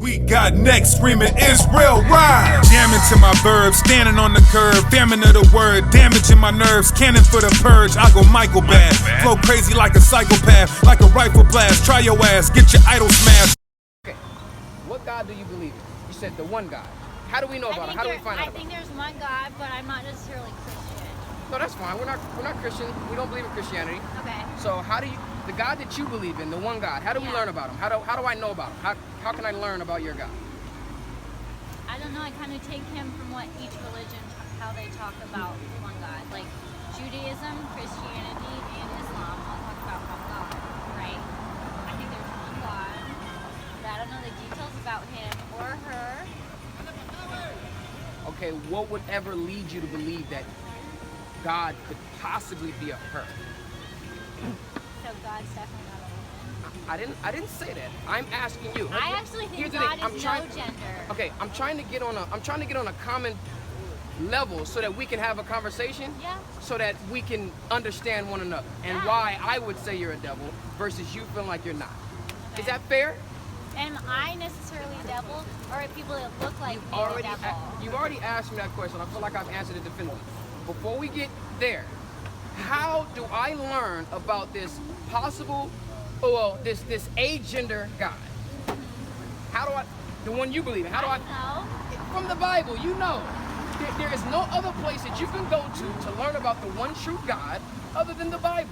We got next screaming Israel rise. Jamming to my verbs, standing on the curb, damning of the word, damaging my nerves, cannon for the purge. I go Michael bad, flow crazy like a psychopath, like a rifle blast. Try your ass, get your idol smashed. Okay, what God do you believe in? You said the one God. How do we know about him? How do we find out about him? I think there's one God, but I'm not necessarily Christian. No, that's fine. We're not Christian. We don't believe in Christianity. Okay. So how do you, the God that you believe in, the one God, how do we learn about him? How do I know about him? How can I learn about your God? I don't know. I kind of take him from what each religion, how they talk about one God. Like Judaism, Christianity, and Islam all talk about one God, right? I think there's one God, but I don't know the details about him or her. Okay, what would ever lead you to believe that God could possibly be a her? So God's definitely not a woman. I didn't say that. I'm asking you. I actually think God is no gender. Okay, I'm trying to get on a common level so that we can have a conversation. Yeah. So that we can understand one another and why I would say you're a devil versus you feeling like you're not. Okay. Is that fair? Am I necessarily a devil, or are people that look like me a devil? You've already asked me that question. I feel like I've answered it definitively. Before we get there, how do I learn about this possible, this agender God? How do I, the one you believe in? How do I know? From the Bible, you know. There is no other place that you can go to learn about the one true God other than the Bible.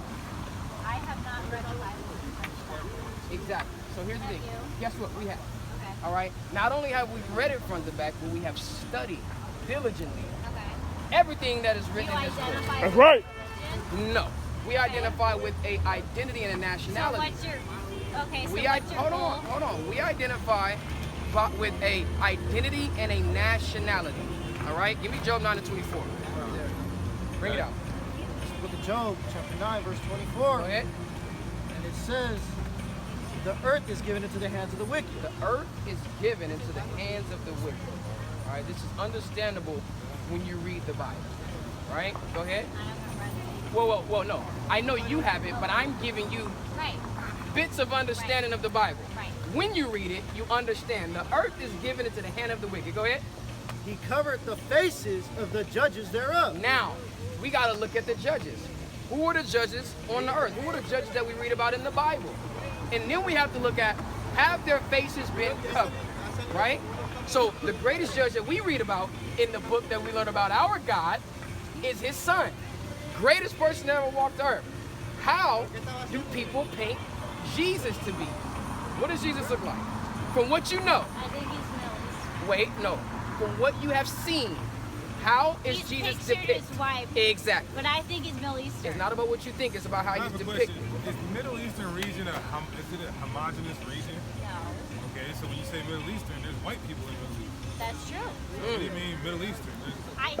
I have not read the Bible. Exactly. So here's the thing. Guess what? We have. Okay. All right. Not only have we read it front to back, but we have studied diligently everything that is written in this book. That's right. No. We identify with a identity and a nationality. So what's your, okay, so hold on. We identify with a identity and a nationality. All right? Give me Job 9:24. Bring it out. This book of Job, chapter 9, verse 24. Go ahead. And it says, the earth is given into the hands of the wicked. The earth is given into the hands of the wicked. All right? This is understandable when you read the Bible. Right? Go ahead. I haven't read it. Well, no. I know you have it, but I'm giving you bits of understanding of the Bible. Right. When you read it, you understand. The earth is given into the hand of the wicked. Go ahead. He covered the faces of the judges thereof. Now, we got to look at the judges. Who are the judges on the earth? Who are the judges that we read about in the Bible? And then we have to look at, have their faces been covered? Right? So the greatest judge that we read about in the book that we learn about our God is his son. Greatest person that ever walked the earth. How do people paint Jesus to be? What does Jesus look like? From what you know. I think he's Middle Wait, no. From what you have seen, how is Jesus depicted? His wife. Exactly. But I think he's Middle Eastern. It's not about what you think, it's about how he's depicted. Is Middle Eastern region a homogenous region? No. Okay, so when you say Middle Eastern, there's white people in Middle East. That's true. What do you mean Middle Eastern?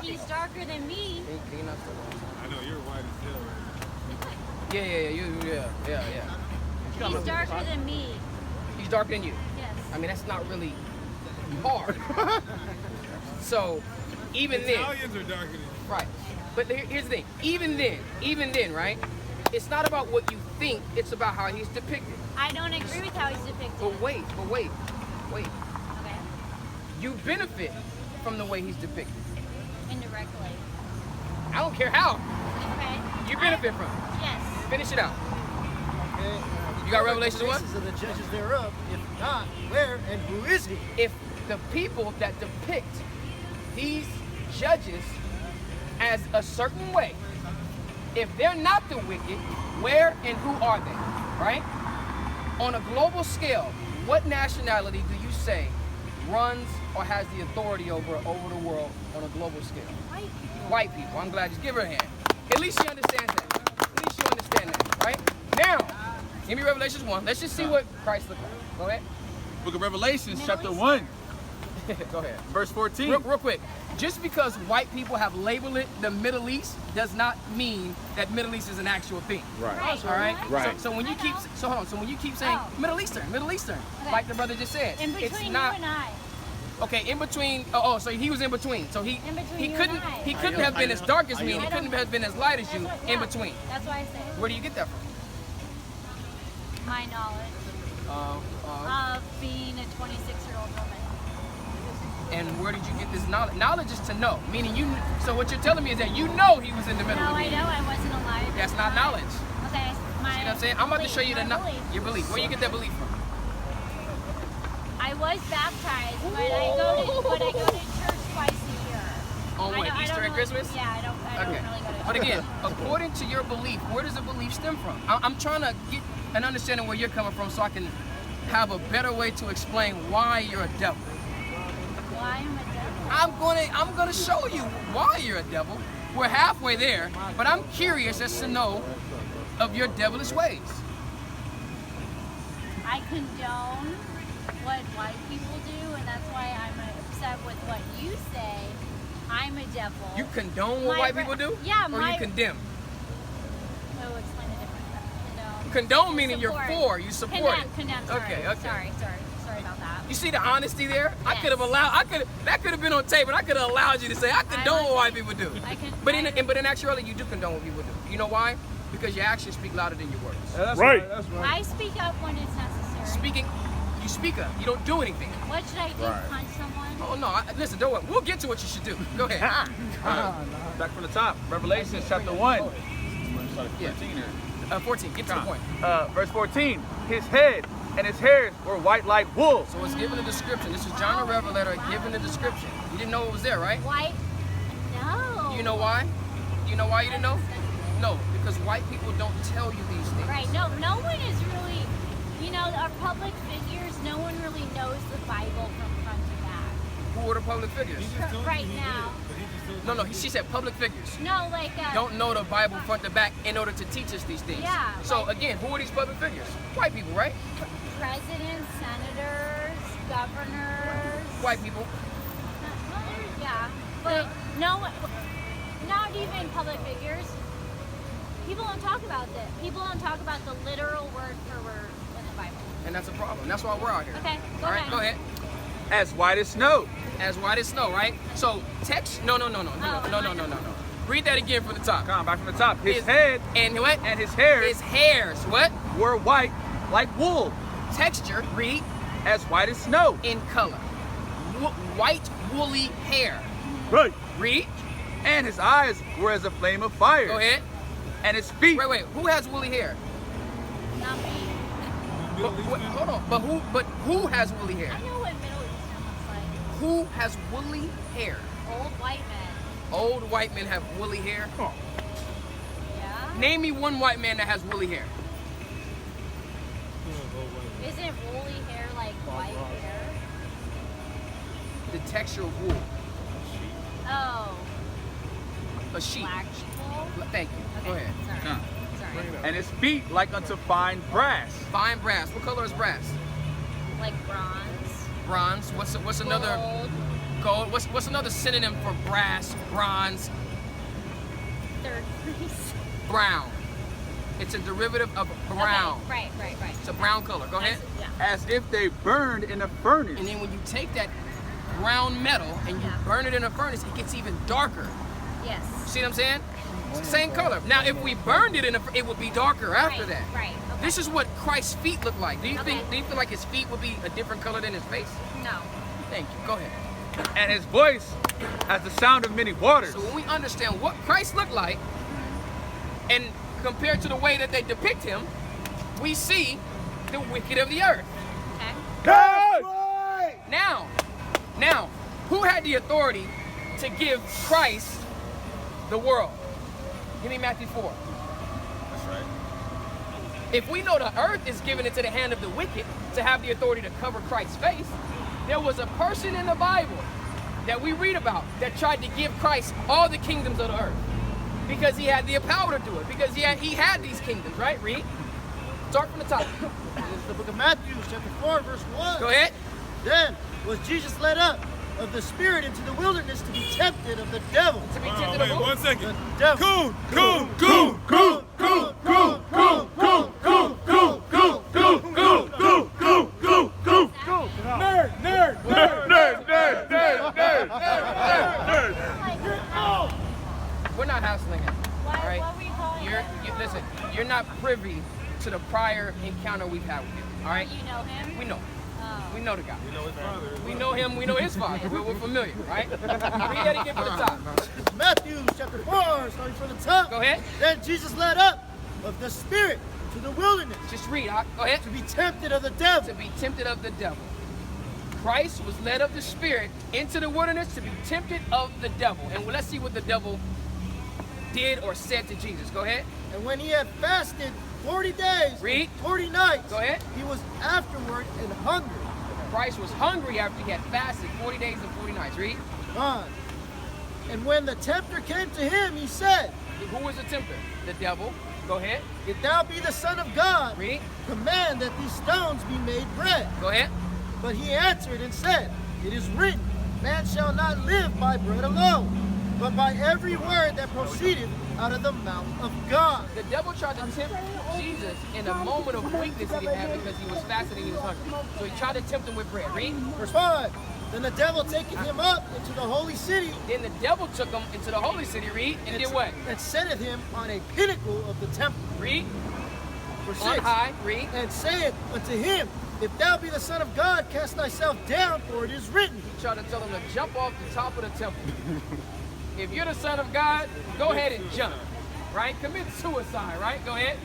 He's darker than me. Can you not start? I know you're white as hell. Yeah. He's darker than me. He's darker than you. Yes. I mean, that's not really hard. So, even then. Italians are darker than you. Right. But here's the thing. Even then, right? It's not about what you think, it's about how he's depicted. I don't agree with how he's depicted. But wait. Okay. You benefit from the way he's depicted. Indirectly. I don't care how. Okay. You benefit from it. Yes. Finish it out. Okay. You got Revelations 1? Faces of the judges thereof. If not, where and who is he? If the people that depict these judges as a certain way, if they're not the wicked, where and who are they, right? On a global scale, what nationality do you say runs or has the authority over the world on a global scale? White people. White people. I'm glad. Just give her a hand. At least she understands that. At least you understand that, right? Now, give me Revelations 1. Let's just see what Christ looked like. Go ahead. Book of Revelations, Middle chapter East. 1, Go ahead. verse 14. Real quick. Just because white people have labeled it the Middle East does not mean that Middle East is an actual thing. Right. All right. Right. So when you keep so when you keep saying Middle Eastern, Okay. like the brother just said, In between it's you not. and I. Okay, in between. So he was in between. So he In between he you couldn't and I. he couldn't have been as dark as me. And he I couldn't don't- have been as light as you. That's what- In yeah. between. That's why I say Where do you get that from? my knowledge of being a 26-year-old woman. And where did you get this knowledge? Knowledge is to know, meaning you. So what you're telling me is that you know he was in the middle No, of I me. know I wasn't alive. That's not knowledge. Okay, my See what I'm saying? I'm about to show you belief. your belief. Where you get that belief from? I was baptized, but I go to church twice a year. On what, Easter and Christmas? Yeah, I don't really go to church. But again, according to your belief, where does the belief stem from? I'm trying to get an understanding where you're coming from so I can have a better way to explain why you're a devil. Why am I a devil? I'm gonna show you why you're a devil. We're halfway there, but I'm curious as to know of your devilish ways. I condone what white people do, and that's why I'm upset with what you say. I'm a devil. You condone what white people do? Yeah, or you condemn? Oh, explain the difference. Condone meaning you're for, you support it. Condemn, sorry. Okay. Sorry about that. You see the honesty there? Yes. I could have allowed, that could have been on tape, and I could have allowed you to say, I condone what white people do. But in actuality, you do condone what people do. You know why? Because your actions speak louder than your words. Yeah, that's right. That's right. I speak up when it's necessary. You speak up. You don't do anything. What should I do? Right. Punch someone? Oh no! Listen, don't worry. We'll get to what you should do. Go ahead. Back from the top. Revelation chapter 1. Yeah. 14. Get to the point. Verse 14. His head and his hairs were white like wool. So it's given a description. This is John the Revelator giving the description. You didn't know it was there, right? White? No. You know why? You know why you didn't know? No, because white people don't tell you these things. Right. No one is really, our public figures, no one really knows the Bible from front to back. Who are the public figures? Right now. No, she said public figures. No, like don't know the Bible front to back in order to teach us these things. Yeah. So again, who are these public figures? White people, right? Presidents, senators, governors. White people. Yeah, but not even public figures. People don't talk about this. People don't talk about the literal word for word in the Bible. And that's a problem. That's why we're out here. Okay, All right, go ahead. As white as snow. As white as snow, right? So text. No. Read that again from the top. Come on, back from the top. His head and what? And his hairs. His hairs. What? Were white like wool. Texture. Read. As white as snow. In color. White woolly hair. Right. Read. And his eyes were as a flame of fire. Go ahead. And his feet. Wait. Who has woolly hair? Not me. Hold on. But who has woolly hair? I know what Middle Eastern looks like. Who has woolly hair? Old white men. Old white men have woolly hair? Oh. Yeah. Name me one white man that has woolly hair. Isn't woolly hair like white hair? The texture of wool. Oh. A sheep. Black wool? Thank you. Okay. Go ahead. Sorry. And his feet like unto fine brass. Fine brass. What color is brass? Like bronze. Bronze. What's another? Gold. What's another synonym for brass? Bronze. Third place. Brown. It's a derivative of brown. Okay. Right. It's a brown color. Go ahead. Yeah. As if they burned in a furnace. And then when you take that brown metal and you burn it in a furnace, it gets even darker. Yes. See what I'm saying? Same color. Now, if we burned it it would be darker after that. Right. Okay. This is what Christ's feet look like. Do you Okay. feel like his feet would be a different color than his face? No. Thank you. Go ahead. And his voice as the sound of many waters. So when we understand what Christ looked like, and compared to the way that they depict him, we see the wicked of the earth. Okay. Now, who had the authority to give Christ the world? Give me Matthew 4. That's right. If we know the earth is given into the hand of the wicked to have the authority to cover Christ's face, there was a person in the Bible that we read about that tried to give Christ all the kingdoms of the earth because he had the power to do it, because he had these kingdoms, right? Read. Start from the top. This is the book of Matthew, chapter 4, verse 1. Go ahead. Then was Jesus led up of the Spirit into the wilderness to be tempted of the devil. To be tempted of who? 1 second. The devil. Coon. Nerd. We're not hassling him. What, all right? what were you calling Listen, you're not privy to the prior encounter we've had with him. All right? You know him? We know. Oh. We know the guy. You know his father. We know him, we know his father. We're familiar, right? Read that again from the top. Matthew chapter 4, starting from the top. Go ahead. Then Jesus led up of the Spirit to the wilderness Just read. Go ahead. to be tempted of the devil. To be tempted of the devil. Christ was led of the Spirit into the wilderness to be tempted of the devil. And let's see what the devil did or said to Jesus. Go ahead. And when he had fasted 40 days, Read. 40 nights, Go ahead. he was afterward and hungry. Christ was hungry after he had fasted 40 days and 40 nights. Read. Fine. And when the tempter came to him, he said, Who was the tempter? The devil. Go ahead. If thou be the Son of God, Read. command that these stones be made bread. Go ahead. But he answered and said, It is written, man shall not live by bread alone, but by every word that proceedeth out of the mouth of God. The devil tried to tempt Jesus in a moment of weakness he had because he was fasting and he was hungry. So he tried to tempt him with bread. Read. Verse 5. Then the devil taketh him up into the holy city, Then the devil took him into the holy city. Read. And did what? and setteth him on a pinnacle of the temple. Read. Verse On 6. high. Read. And saith unto him, If thou be the Son of God, cast thyself down, for it is written. He tried to tell him to jump off the top of the temple. If you're the Son of God, go ahead and jump. Right? Commit suicide. Right? Go ahead.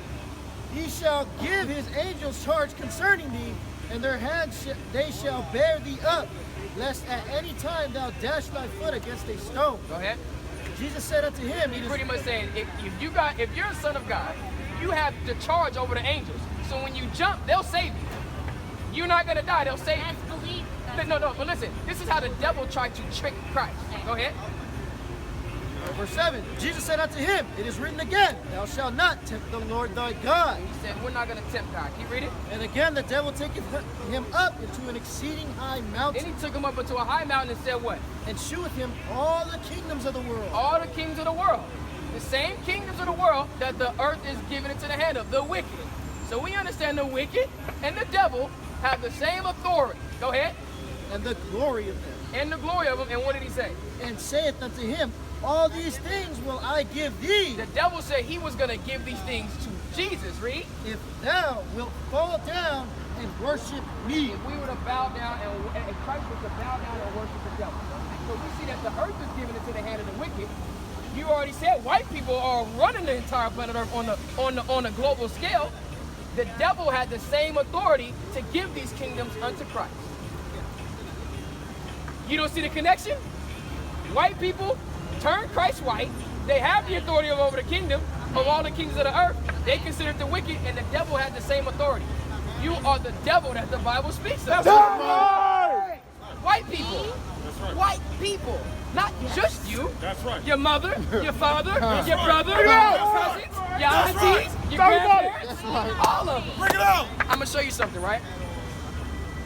He shall give his angels charge concerning thee, and their hands they shall bear thee up, lest at any time thou dash thy foot against a stone. Go ahead. Jesus said unto him, He's pretty much saying, if you're a son of God, you have the charge over the angels. So when you jump, they'll save you. You're not gonna die, they'll save That's you. belief. No, but listen, this is how the devil tried to trick Christ. Go ahead. Verse 7, Jesus said unto him, It is written again, Thou shalt not tempt the Lord thy God. And he said, we're not gonna tempt God. Keep reading. And again the devil taketh him up into an exceeding high Then mountain, he took him up into a high mountain and said what? and sheweth him all the kingdoms of the world. All the kings of the world. The same kingdoms of the world that the earth is given into the hand of, the wicked. So we understand the wicked and the devil have the same authority. Go ahead. And the glory of them. And the glory of them. And what did he say? And saith unto him, All these things will I give thee, The devil said he was going to give these things to Jesus. Read. if thou wilt fall down and worship me. If we were to bow down and Christ was to bow down and worship the devil. So we see that the earth is given into the hand of the wicked. You already said white people are running the entire planet Earth on a global scale. The devil had the same authority to give these kingdoms unto Christ. You don't see the connection? White people turn Christ white. They have the authority over the kingdom of all the kings of the earth. They consider the wicked, and the devil had the same authority. You are the devil that the Bible speaks of. White people. White people. Not just you. That's right. Your mother, your father, your brother, your cousins, your aunties, your grandparents, all of them. Bring it out. I'm gonna show you something, right?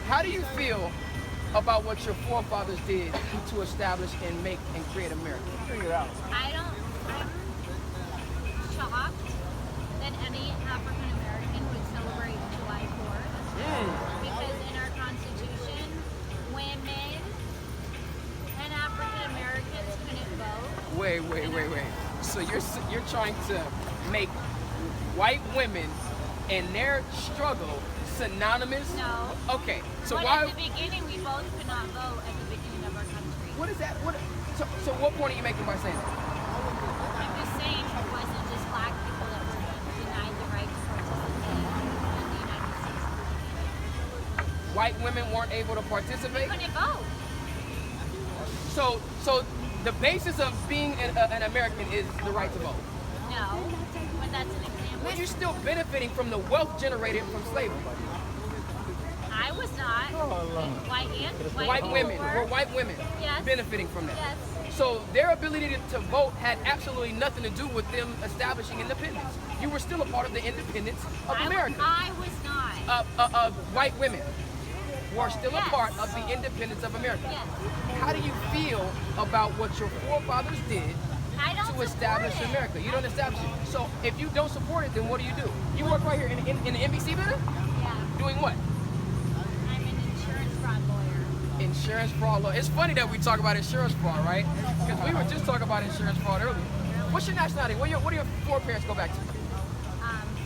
How do you feel about what your forefathers did to establish and make and create America? Figure it out. I'm shocked that any African American would celebrate July 4th. Because in our Constitution, women and African Americans couldn't vote. Wait. So you're trying to make white women and their struggle synonymous? No. Okay. So But why? at the beginning, we both could not vote at the beginning of our country. What is that? So what point are you making by saying that? I'm just saying it wasn't just black people that were denied the right to participate in the United States. White women weren't able to participate. Couldn't vote. So the basis of being an American is the right to vote. No, but that's an example. Well, you're still benefiting from the wealth generated from slavery. I was not. White women were white women Yes. benefiting from that. Yes. So their ability to vote had absolutely nothing to do with them establishing independence. You were still a part of the independence of America. I was not. White women were still a Yes. part of the independence of America. Yes. How do you feel about what your forefathers did I don't to establish support it. America? You don't establish it. So if you don't support it, then what do? You work right here in the NBC building? Yeah. Doing what? I'm an insurance fraud lawyer. Insurance fraud law. It's funny that we talk about insurance fraud, right? Because we were just talking about insurance fraud earlier. What's your nationality? What do your foreparents go back to?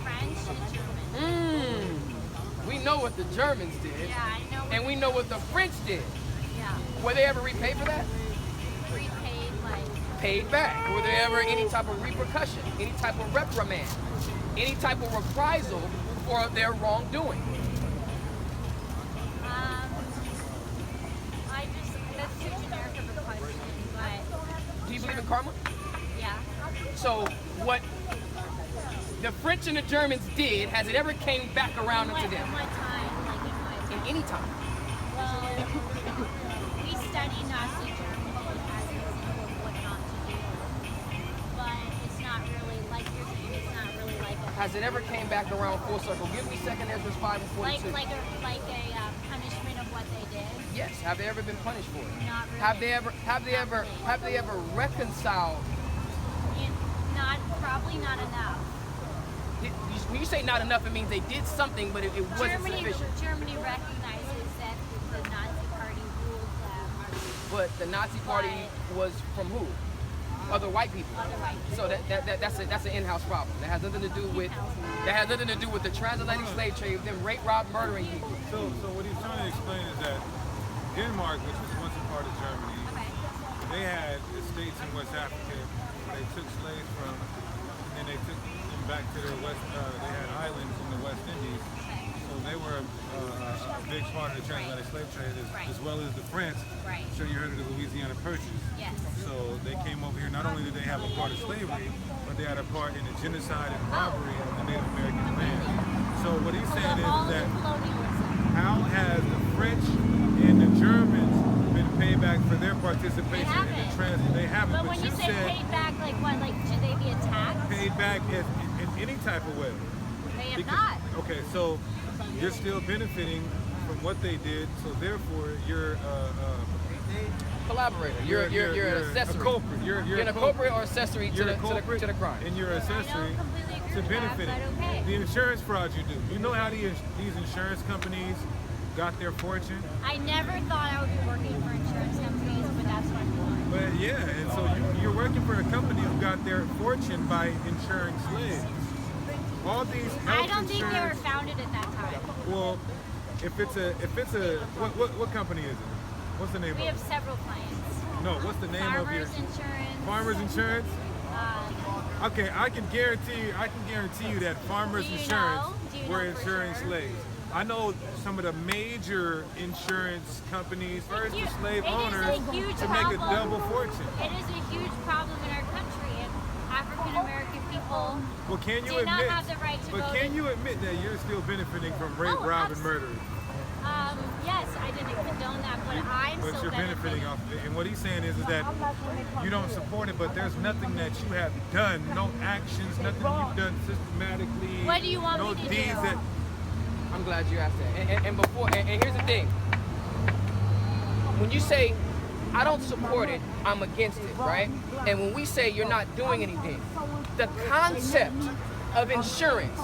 French and German. We know what the Germans did, Yeah, I know. and we know what the French did. Yeah. Were they ever repaid for that? Repaid, like, Paid back. Were there ever any type of repercussion, any type of reprimand, any type of reprisal for their wrongdoing? That's too generic of a question, but Do you believe in karma? yeah. So what the French and the Germans did, has it ever came back around into them? In what time? Like in what In time? any time. Well, we study Nazi Germany as an example of what not to do, but it's not really like you're saying. It's not really like a Has it ever came back around full circle? Give me 2 Ezra 5 and 42. like a punishment of what they did. Yes. Have they ever been punished for it? Not really. Have they ever reconciled? Probably not enough. When you say not enough, it means they did something, but it wasn't sufficient. Germany recognizes that the Nazi Party ruled them. But the Nazi Party was from who? Other white people. Other white people. So that's an in-house problem. That has nothing to do with the transatlantic slave trade, them rape, rob, murdering people. So what he's trying to explain is that Denmark, which was once a part of Germany, they had estates in West Africa. They took slaves from, and they took them back to their west. They had islands in the West Indies. So they were a big part of the transatlantic slave trade, as well as the French. Right. I'm sure you heard of the Louisiana Purchase. Yes. So they came over here. Not only did they have a part of slavery, but they had a part in the genocide and robbery of the Native American land. So what he's saying is that colonialism. how has the French and the Germans been paid back for their participation in the transit? They haven't. But when you say paid back, like what? Like should they be attacked? Paid back in any type of way. They have not. Okay, so you're still benefiting from what they did. So therefore, you're Collaborator. You're an accessory. A culprit. You're a culprit or accessory to the crime. And you're accessory to benefiting. Okay. The insurance fraud you do. You know how these insurance companies got their fortune? I never thought I would be working for insurance companies, but that's what I'm doing. But yeah, and so you're working for a company who got their fortune by insuring slaves. All these health I don't think they were insurance- founded at that time. Well, if it's a what company is it? What's the name We of have it? several clients. No, what's the name of your Farmers Insurance. Farmers Insurance? Uh, Okay, I can guarantee you that Farmers Do you Insurance know? Do you were know for insuring sure? slaves. I know some of the major insurance companies urged the slave it is a owners huge to make a problem. double fortune. It is a huge problem in our country, and African American people Well, can you do not admit? have the right to But vote. can you admit that you're still benefiting from rape, rob, and murder? Yes, I didn't condone that, but I'm But still you're benefiting off of it. And what he's saying is that you don't support it, but there's nothing that you have done, no actions, nothing you've done systematically. What do you want no me to deeds do? that. I'm glad you asked that. And here's the thing. When you say, I don't support it, I'm against it, right? And when we say you're not doing anything, the concept of insurance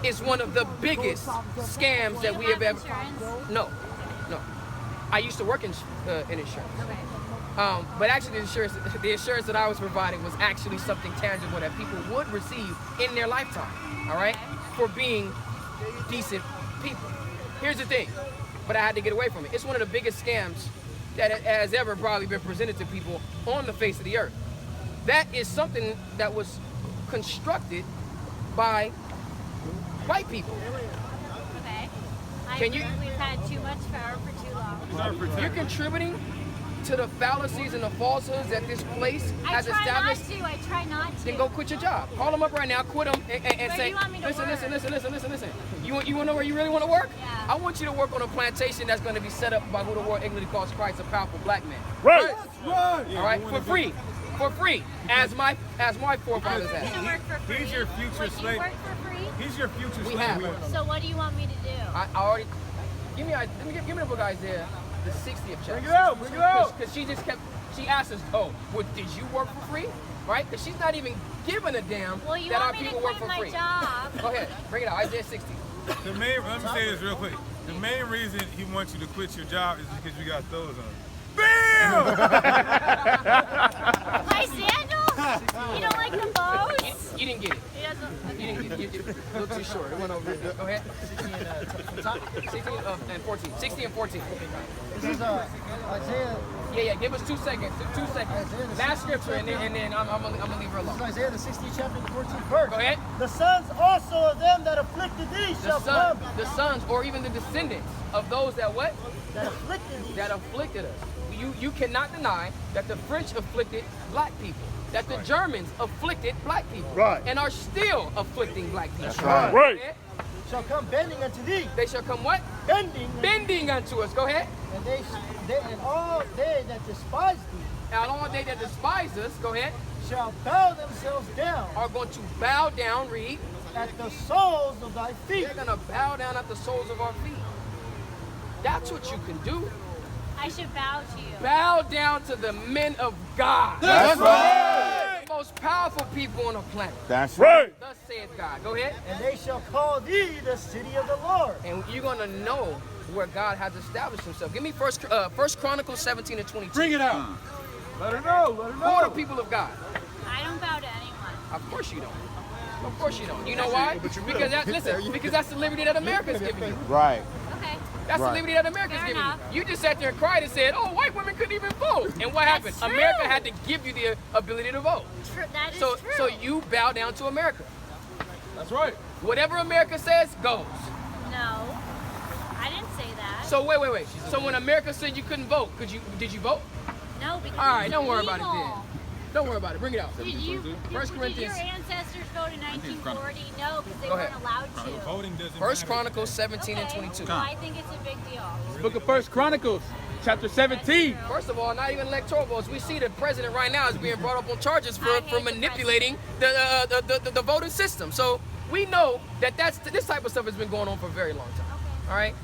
is one of the biggest scams that we have ever. Insurance? No. I used to work in insurance. Okay. But actually the insurance that I was providing was actually something tangible that people would receive in their lifetime, all right? For being decent people. Here's the thing, but I had to get away from it. It's one of the biggest scams that has ever probably been presented to people on the face of the earth. That is something that was constructed by white people. Okay. Can you- We've had too much power for too long. You're contributing to the fallacies and the falsehoods that this place has I try established. not to. I try not to. Then go quit your job. Call them up right now, quit them, and Where do say, you want me to listen. work? You want to know where you really want to work? Yeah. I want you to work on a plantation that's going to be set up by who the world England calls Christ, a powerful black man. Right. All right, for free, as my forefathers I'm had. gonna work for free. He's your future Would slave. you work for free? He's your future We slave have. owner. So what do you want me to do? I already give me the book, Isaiah, the 60th chapter. Bring it out. Because she asked us, oh, well, did you work for free? Right? Because she's not even giving a damn Well, you that our want me to people work quit for my free. job. Go ahead, bring it out. Isaiah 60. Let me say this real quick. The main reason he wants you to quit your job is because you got those on. Bam! My sandals? You don't like the bows? You didn't get it. He doesn't. You didn't get it. You a little too short. It went over. Go ahead. 16 and 14. 16 and 14. This is Isaiah. Yeah. Give us 2 seconds. 2 seconds. Last scripture, and then I'm gonna leave her This alone. is Isaiah the 16th chapter, the 14th verse. Go ahead. The sons also of them that afflicted thee shall come. The sons, or even the descendants of those that what? That afflicted thee. That afflicted us. You cannot deny that the French afflicted black people, that the Germans afflicted black people, Right. and are still afflicting black people. That's right. Right. Okay? Shall come bending unto thee. They shall come what? Bending. Bending unto us. Go ahead. And and all they that despise thee And all they that despise us, go ahead, shall bow themselves down are going to bow down, read. at the soles of thy feet. They're going to bow down at the soles of our feet. That's what you can do. I should bow to you. Bow down to the men of God. That's right. The most powerful people on the planet. That's right. Thus saith God. Go ahead. And they shall call thee the city of the Lord. And you're going to know where God has established himself. Give me First Chronicles 17 and 22. Bring it out. Let her know. Let her Who are the know. people of God? I don't bow to anyone. Of course you don't. Of course you don't. You know why? Because that's the liberty that America's giving you. Right. Okay. That's the liberty that America's Fair giving enough. you. You just sat there and cried and said, oh, white women couldn't even vote. And what happened? true. America had to give you the ability to vote. That is So true. you bow down to America. That's right. Whatever America says, goes. No. I didn't say that. So wait. So when America said you couldn't vote, did you vote? No, because All right, it's don't worry about it illegal. then. Don't worry about it. Bring it out. Did First Corinthians. your ancestors vote in 1940? No, because they Go weren't ahead. allowed to. Voting doesn't First matter. Chronicles 17 and 22. Well, I think it's a big deal. Book of First Chronicles, chapter 17. First of all, not even electoral votes. We see the president right now is being brought up on charges I hate for the manipulating the voting system. So we know that this type of stuff has been going on for a very long time. Okay. All right,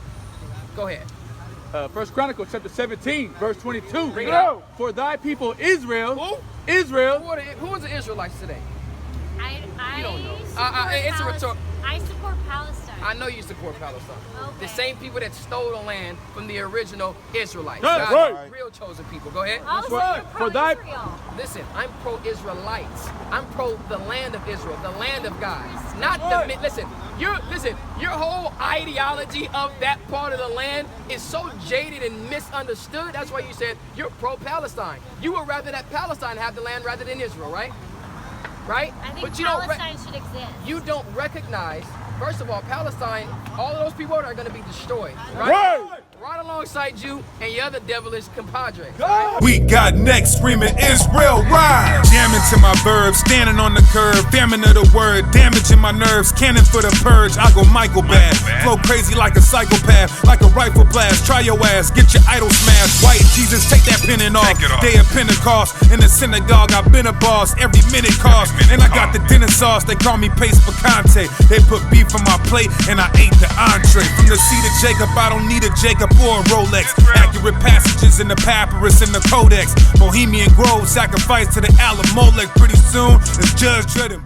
go ahead. First Chronicles, chapter 17, verse 22. Bring it out. For thy people Israel. Who? Israel. Who are the Israelites today? I You don't know. support It's a rhetorical. I support Palestine. I know you support Palestine. Okay. The same people that stole the land from the original Israelites. That's God's right. real chosen people. Go ahead. Also, right. you're For thy- pro-Israel. Listen, I'm pro-Israelites. I'm pro the land of Israel, the land of God. Not Right. the listen. Your whole ideology of that part of the land is so jaded and misunderstood. That's why you said you're pro-Palestine. You would rather that Palestine have the land rather than Israel, right? Right? I think But Palestine should exist. you don't recognize. First of all, Palestine, all of those people are going to be destroyed, right? Right. Right alongside you and your other devilish compadre. We got next screaming Israel rise. Jamming to my verbs, standing on the curb, famine of the word, damaging my nerves, cannon for the purge. I go Michael bad, flow crazy like a psychopath, like a rifle blast. Try your ass, get your idol smashed. White Jesus, take that pennon off. Day of Pentecost in the synagogue, I've been a boss. Every minute cost, and I got the dinner sauce. They call me Pace Picante. They put beef on my plate, and I ate the entree. From the seed of Jacob, I don't need a Jacob or a Rolex. Accurate passages in the papyrus and the codex. Bohemian Grove, sacrifice to the Alamolech. Pretty soon, it's Judge Dredd.